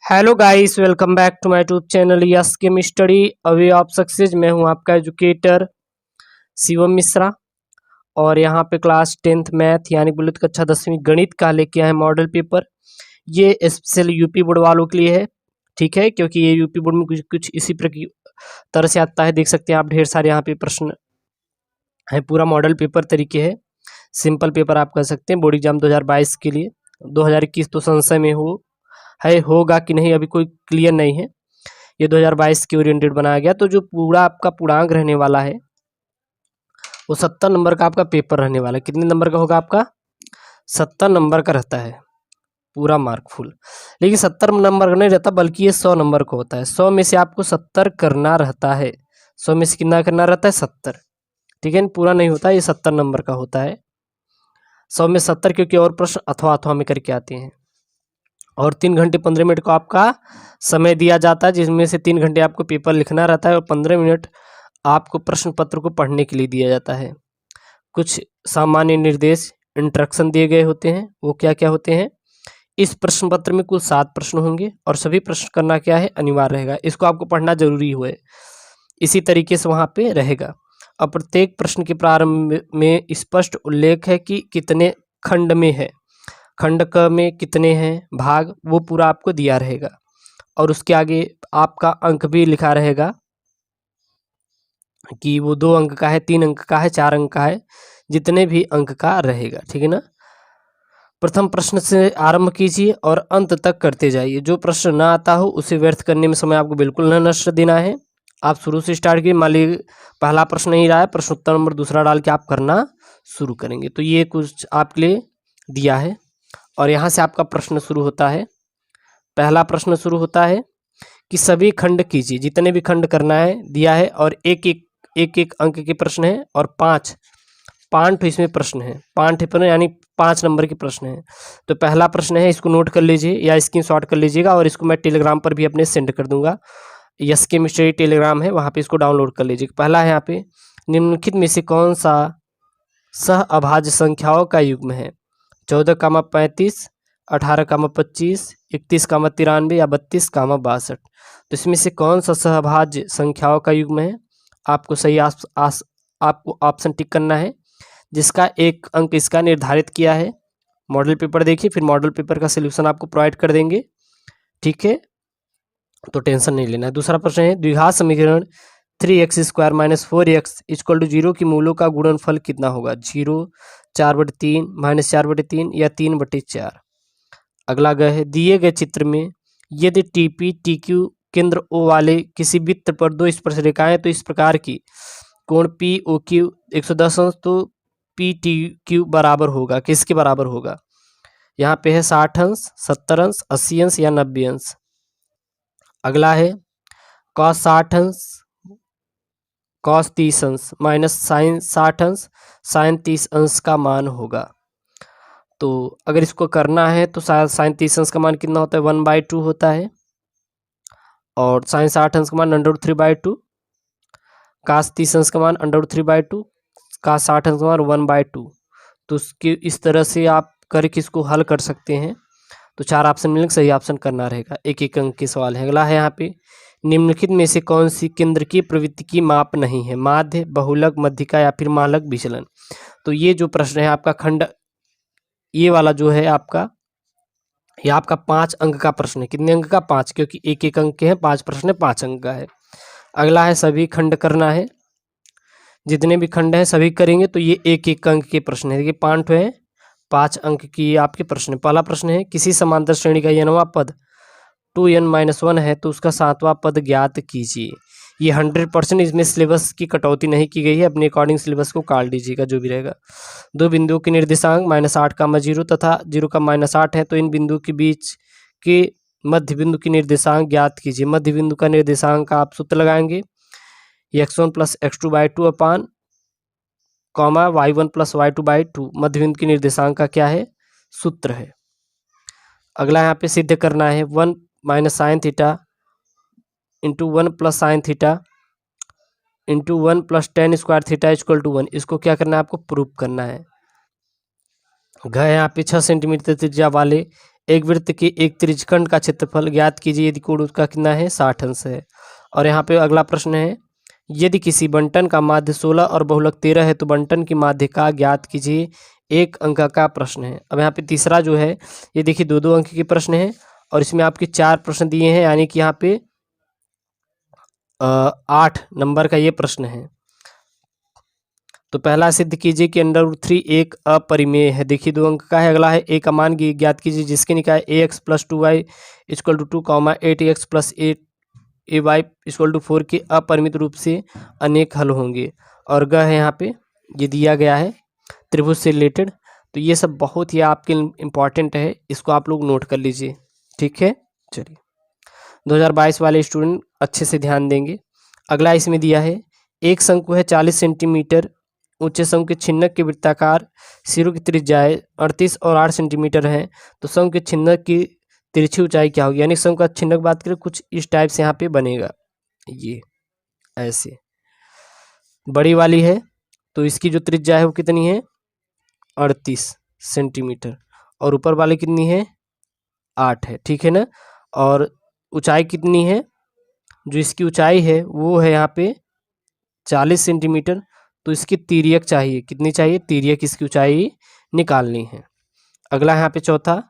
Hello guys, welcome back to my YouTube channel yes chem study away of success. मैं हूं आपका educator Shivam Mishra और यहां पे क्लास 10th मैथ यानी बोले तो कक्षा 10वीं गणित का लेके आए मॉडल पेपर। ये स्पेशल यूपी बोर्ड वालों के लिए है, ठीक है, क्योंकि ये यूपी बोर्ड में कुछ कुछ इसी तरह से आता है। देख सकते हैं आप, ढेर सारे यहाँ पे प्रश्न है, पूरा मॉडल पेपर तरीके है। सिंपल पेपर आप कह सकते हैं बोर्ड एग्जाम 2022 के लिए। 2021 तो संशय में होगा कि नहीं अभी कोई क्लियर नहीं है। ये 2022 के ओरिएंटेड बनाया गया। तो जो पूरा आपका पूर्णांक रहने वाला है वो 70 नंबर का आपका पेपर रहने वाला है। कितने नंबर का होगा आपका? 70 नंबर का रहता है पूरा मार्क फुल। लेकिन 70 नंबर का नहीं रहता, बल्कि ये 100 नंबर का होता है। 100 में से आपको 70 करना रहता है। 100 में से कितना करना रहता है? 70, ठीक है। पूरा नहीं होता, ये 70 नंबर का होता है। 100 में 70, क्योंकि और प्रश्न अथवा अथवा में करके आते हैं। और 3 घंटे 15 मिनट को आपका समय दिया जाता है, जिसमें से 3 घंटे आपको पेपर लिखना रहता है और 15 मिनट आपको प्रश्न पत्र को पढ़ने के लिए दिया जाता है। कुछ सामान्य निर्देश इंस्ट्रक्शन दिए गए होते हैं। वो क्या क्या होते हैं? इस प्रश्न पत्र में कुल 7 प्रश्न होंगे और सभी प्रश्न करना क्या है? अनिवार्य रहेगा। इसको आपको पढ़ना जरूरी हुआ है। इसी तरीके से वहाँ पे रहेगा। और प्रत्येक प्रश्न के प्रारंभ में स्पष्ट उल्लेख है कि कितने खंड में है, खंड क में कितने हैं भाग, वो पूरा आपको दिया रहेगा। और उसके आगे आपका अंक भी लिखा रहेगा कि वो 2 अंक का है, 3 अंक का है, 4 अंक का है, जितने भी अंक का रहेगा, ठीक है ना। प्रथम प्रश्न से आरंभ कीजिए और अंत तक करते जाइए। जो प्रश्न ना आता हो उसे व्यर्थ करने में समय आपको बिल्कुल न नष्ट देना है। आप शुरू से स्टार्ट कीजिए। मान लीजिए पहला प्रश्न नहीं रहा है, प्रश्न उत्तर नंबर दूसरा डाल के आप करना शुरू करेंगे। तो ये कुछ आपके लिए दिया है और यहाँ से आपका प्रश्न शुरू होता है। पहला प्रश्न शुरू होता है कि सभी खंड कीजिए। जितने भी खंड करना है दिया है और एक अंक के प्रश्न है और 5 इसमें प्रश्न है। 5 प्रश्न यानी 5 नंबर के प्रश्न है। तो पहला प्रश्न है, इसको नोट कर लीजिए या स्क्रीनशॉट कर लीजिएगा और इसको मैं टेलीग्राम पर भी अपने सेंड कर दूंगा। यस केम स्टडी टेलीग्राम है, वहाँ पे इसको डाउनलोड कर लीजिए। पहला है यहाँ पे, निम्नलिखित में से कौन सा सह अभाज्य संख्याओं का युग्म है? 14, 35, 18, 25, 31, 93 या 32, 62। तो इसमें से कौन सा सहभाज्य संख्याओं का युग्म है? आपको सही आपको ऑप्शन टिक करना है, जिसका एक अंक इसका निर्धारित किया है। मॉडल पेपर देखिए, फिर मॉडल पेपर का सोल्यूशन आपको प्रोवाइड कर देंगे, ठीक है, तो टेंशन नहीं लेना है। दूसरा प्रश्न है, द्विघात समीकरण 3x² - 4x = 0 की मूलों का गुणनफल कितना होगा? 0, 4/3, -4/3 या 3/4। अगला ग है, दिए गए चित्र में यदि टीपी टीक्यू केंद्र ओ वाले किसी वृत्त पर 2 स्पर्शरेखाएं तो इस प्रकार की कोण पी ओ क्यू 110 अंश, तो पी टी क्यू बराबर होगा, किसके बराबर होगा? यहाँ पे है 60 अंश, 70 अंश, 80 अंश या 90 अंश। अगला है कॉस 60 अंश कॉस 30 अंश माइनस साइन 60 अंश साइन 30 अंश का मान होगा। तो अगर इसको करना है तो साइन 30 अंश का मान कितना होता है? 1/2 होता है। और साइन 60 अंश का मान √3/2, कास 30 अंश का मान √3/2, कास 60 अंश का मान 1/2। तो उसके इस तरह से आप करके इसको हल कर सकते हैं। तो 4 ऑप्शन मिलेंगे, सही ऑप्शन करना रहेगा। एक अंक के सवाल है। अगला है यहाँ पे, निम्नलिखित में से कौन सी केंद्र की प्रवृत्ति की माप नहीं है? माध्य, बहुलक, मध्यिका या फिर मालक विचलन। तो ये जो प्रश्न है आपका खंड, ये वाला जो है आपका, ये आपका 5 अंक का प्रश्न है। कितने अंक का? 5, क्योंकि एक अंक के हैं, 5 प्रश्न है, 5 अंक का है। अगला है सभी खंड करना है। जितने भी खंड हैं सभी करेंगे। तो ये एक अंक के प्रश्न है। देखिए 5 है, 5 अंक की आपके प्रश्न। पहला प्रश्न है, किसी समांतर श्रेणी का n वां पद 2n-1 है तो उसका 7वां पद ज्ञात कीजिए। ये 100% इसमें सिलेबस की कटौती नहीं की गई है। अपने अकॉर्डिंग सिलेबस को काट दीजिएगा जो भी रहेगा। 2 बिंदुओं के निर्देशांक -8, 0 तथा 0, -8 है तो इन बिंदु के बीच के मध्य बिंदु की निर्देशांक ज्ञात कीजिए। मध्य बिंदु का निर्देशांक का आप सूत्र लगाएंगे, x1 + x2/2 अपान y1 + y2/2। मध्य बिंदु की निर्देशांक का क्या है? सूत्र है। अगला यहाँ पे सिद्ध करना है, 1 - sin theta into 1 + sin theta into 1 + tan square theta = 1। इसको क्या करना है? आपको प्रूफ करना है। घ यहाँ पे 6 सेंटीमीटर त्रिज्या वाले एक वृत्त के एक त्रिज्यखंड का क्षेत्रफल ज्ञात कीजिए यदि कोण उसका कितना है 60 अंश है। और यहाँ पे अगला प्रश्न है, यदि किसी बंटन का माध्य 16 और बहुलक 13 है तो बंटन की माध्य का ज्ञात कीजिए। एक अंक का प्रश्न है। अब यहाँ पे तीसरा जो है ये देखिए 2-2 अंक के प्रश्न है और इसमें आपके 4 प्रश्न दिए हैं, यानी कि यहाँ पे 8 नंबर का ये प्रश्न है। तो पहला सिद्ध कीजिए कि √3 एक अपरिमेय है। देखिए 2 अंक का है। अगला है ए का मान ज्ञात कीजिए जिसके निकाय ax + 2y = 2, 8x + 8ay = 4 के अपरिमित रूप से अनेक हल होंगे। और ग है यहाँ पे ये दिया गया है त्रिभुज से रिलेटेड। तो ये सब बहुत ही आपके इम्पॉर्टेंट है, इसको आप लोग नोट कर लीजिए, ठीक है। चलिए 2022 वाले स्टूडेंट अच्छे से ध्यान देंगे। अगला इसमें दिया है एक शंकु है 40 सेंटीमीटर, ऊंचे शंकु के छिन्नक के वृत्ताकार सिरों की त्रिज्याएं 38 और 8 सेंटीमीटर हैं, तो शंकु के छिन्नक की तिरछी ऊंचाई क्या होगी। यानी शंकु का छिन्नक बात करें कुछ इस टाइप से यहाँ पे बनेगा, ये ऐसे बड़ी वाली है तो इसकी जो त्रिज्या है वो कितनी है 38 सेंटीमीटर और ऊपर वाली कितनी है 8 है, ठीक है ना। और ऊंचाई कितनी है, जो इसकी ऊंचाई है वो है यहाँ पे 40 सेंटीमीटर, तो इसकी तिर्यक चाहिए, कितनी चाहिए तिर्यक इसकी ऊंचाई निकालनी है। अगला यहाँ पे चौथा,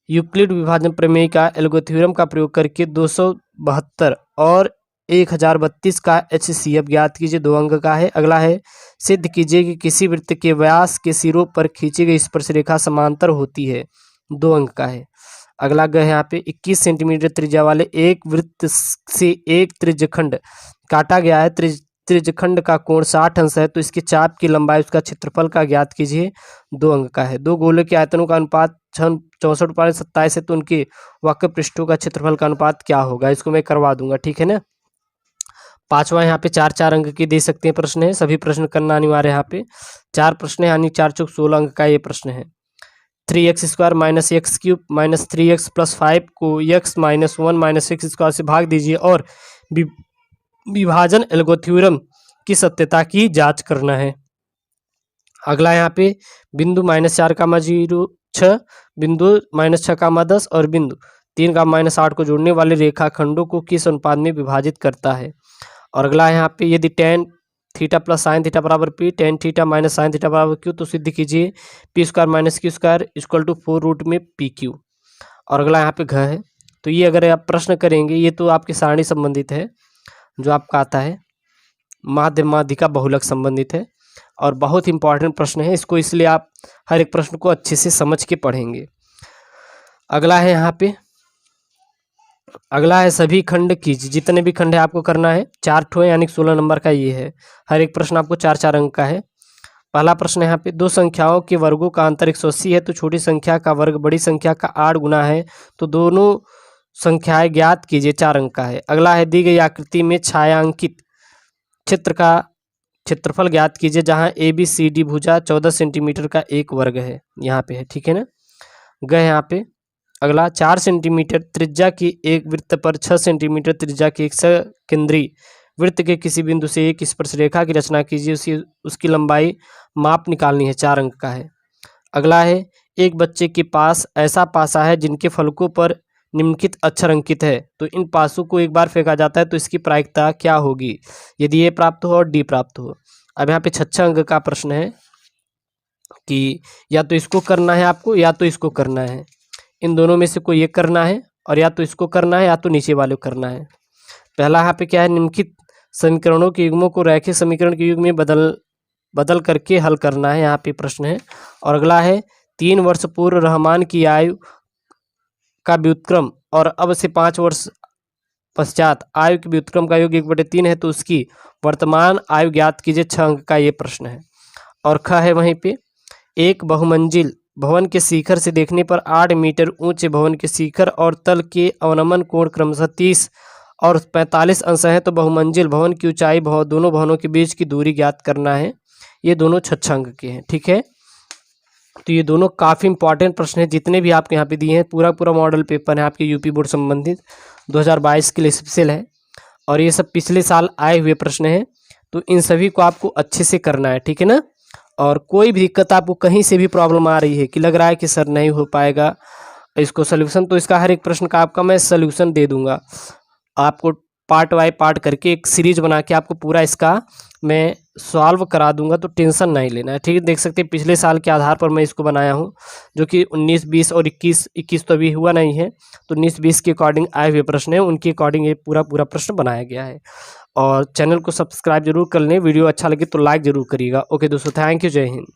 यूक्लिड विभाजन प्रमेय का एल्गोरिथ्म का प्रयोग करके 272 और 1032 का HCF ज्ञात कीजिए। 2 अंक का है। अगला है सिद्ध कीजिए कि किसी वृत्त के व्यास के सिरों पर खींची गई स्पर्श रेखा समांतर होती है। 2 अंक का है। अगला ग है यहाँ पे 21 सेंटीमीटर त्रिज्या वाले एक वृत्त से एक त्रिज्यखंड काटा गया है, त्रिज्यखंड का कोण 60 अंश है, तो इसके चाप की लंबाई उसका क्षेत्रफल का ज्ञात कीजिए। 2 अंक का है। 2 गोलों के आयतनों का अनुपात 64.27 है, तो उनके वक्र पृष्ठों का क्षेत्रफल का अनुपात क्या होगा, इसको मैं करवा दूंगा, ठीक है ना। पांचवा यहाँ पे 4-4 अंक की दे सकते हैं प्रश्न है, सभी प्रश्न करना अनिवार्य है। यहाँ पे 4 प्रश्न है, यानी 4 चौक 16 अंक का ये प्रश्न है। 3x² - x³ - 3x + 5 को x - 1 - x² से भाग दीजिए और विभाजन एल्गोरिथ्म की सत्यता की जांच करना है। अगला यहाँ पे बिंदु -4, 6 बिंदु -6, 10 और बिंदु 3, 8 को जोड़ने वाले रेखाखंडों को किस अनुपात में विभाजित करता है। और अगला यहाँ पे यदि tan θ + sin θ = p, tan θ - sin θ = q, तो सिद्ध कीजिए p² - q² = 4√pq। और अगला यहाँ पे घ है, तो ये अगर आप प्रश्न करेंगे ये तो आपके सारणी संबंधित है, जो आपका आता है माध्य माध्यिका बहुलक संबंधित है और बहुत इंपॉर्टेंट प्रश्न है, इसको इसलिए आप हर एक प्रश्न को अच्छे से समझ के पढ़ेंगे। अगला है यहाँ पे, अगला है सभी खंड कीजिए, जितने भी खंड है आपको करना है, 4 ठो है, यानी 16 नंबर का ये है। हर एक प्रश्न आपको 4-4 अंक का है। पहला प्रश्न है यहाँ पे, 2 संख्याओं के वर्गों का अंतर 180 है, तो छोटी संख्या का वर्ग बड़ी संख्या का 8 गुना है, तो दोनों संख्याएं ज्ञात कीजिए। 4 अंक का है। अगला है दी गई आकृति में छायांकित क्षेत्र का क्षेत्रफल ज्ञात कीजिए, जहां ABCD भुजा 14 सेंटीमीटर का एक वर्ग है, यहाँ पे है, ठीक है ना। गए यहाँ पे अगला 4 सेंटीमीटर त्रिज्या की एक वृत्त पर 6 सेंटीमीटर त्रिज्या के एक सकेंद्री वृत्त के किसी बिंदु से एक स्पर्श रेखा की रचना कीजिए, उसकी लंबाई माप निकालनी है। 4 अंक का है। अगला है एक बच्चे के पास ऐसा पासा है जिनके फलकों पर निम्नलिखित अक्षर अंकित है, तो इन पासों को एक बार फेंका जाता है तो इसकी प्रायिकता क्या होगी यदि ए प्राप्त हो और डी प्राप्त हो। अब यहाँ पे 6 अंक का प्रश्न है कि या तो इसको करना है आपको या तो इसको करना है, इन दोनों में से कोई एक करना है, और या तो इसको करना है या तो नीचे वाले को करना है। पहला यहाँ पे क्या है, निम्नलिखित समीकरणों के युग्मों को रैखिक समीकरण के युग्म में बदल करके हल करना है, यहाँ पे प्रश्न है। और अगला है 3 वर्ष पूर्व रहमान की आयु का व्युत्क्रम और अब से 5 वर्ष पश्चात आयु के व्युत्क्रम का योग 1/3 है, तो उसकी वर्तमान आयु ज्ञात कीजिए। 6 अंक का ये प्रश्न है। और ख है वहीं पे, एक बहुमंजिल भवन के शिखर से देखने पर 8 मीटर ऊंचे भवन के शिखर और तल के अवनमन कोण क्रमशः 30 और 45 अंश है, तो बहुमंजिल भवन की ऊंचाई दोनों भवनों के बीच की दूरी ज्ञात करना है। ये दोनों 6 अंक के हैं, ठीक है। तो ये दोनों काफ़ी इंपॉर्टेंट प्रश्न हैं, जितने भी आपके यहाँ पे दिए हैं पूरा मॉडल पेपर है आपके यूपी बोर्ड संबंधित 2022 के लिए स्पेशल है, और ये सब पिछले साल आए हुए प्रश्न हैं, तो इन सभी को आपको अच्छे से करना है, ठीक है ना। और कोई भी दिक्कत आपको कहीं से भी प्रॉब्लम आ रही है कि लग रहा है कि सर नहीं हो पाएगा, इसको सोल्यूशन, तो इसका हर एक प्रश्न का आपका मैं सोल्यूशन दे दूंगा आपको, पार्ट बाय पार्ट करके एक सीरीज बना के आपको पूरा इसका मैं सॉल्व करा दूंगा, तो टेंशन नहीं लेना है, ठीक है। देख सकते हैं पिछले साल के आधार पर मैं इसको बनाया हूँ, जो कि 19, 20 और 21 तो अभी हुआ नहीं है, तो 19, 20 के अकॉर्डिंग आए हुए प्रश्न है, उनके अकॉर्डिंग ये पूरा प्रश्न बनाया गया है। और चैनल को सब्सक्राइब जरूर कर लें, वीडियो अच्छा लगे तो लाइक जरूर करिएगा। ओके दोस्तों, थैंक यू, जय हिंद।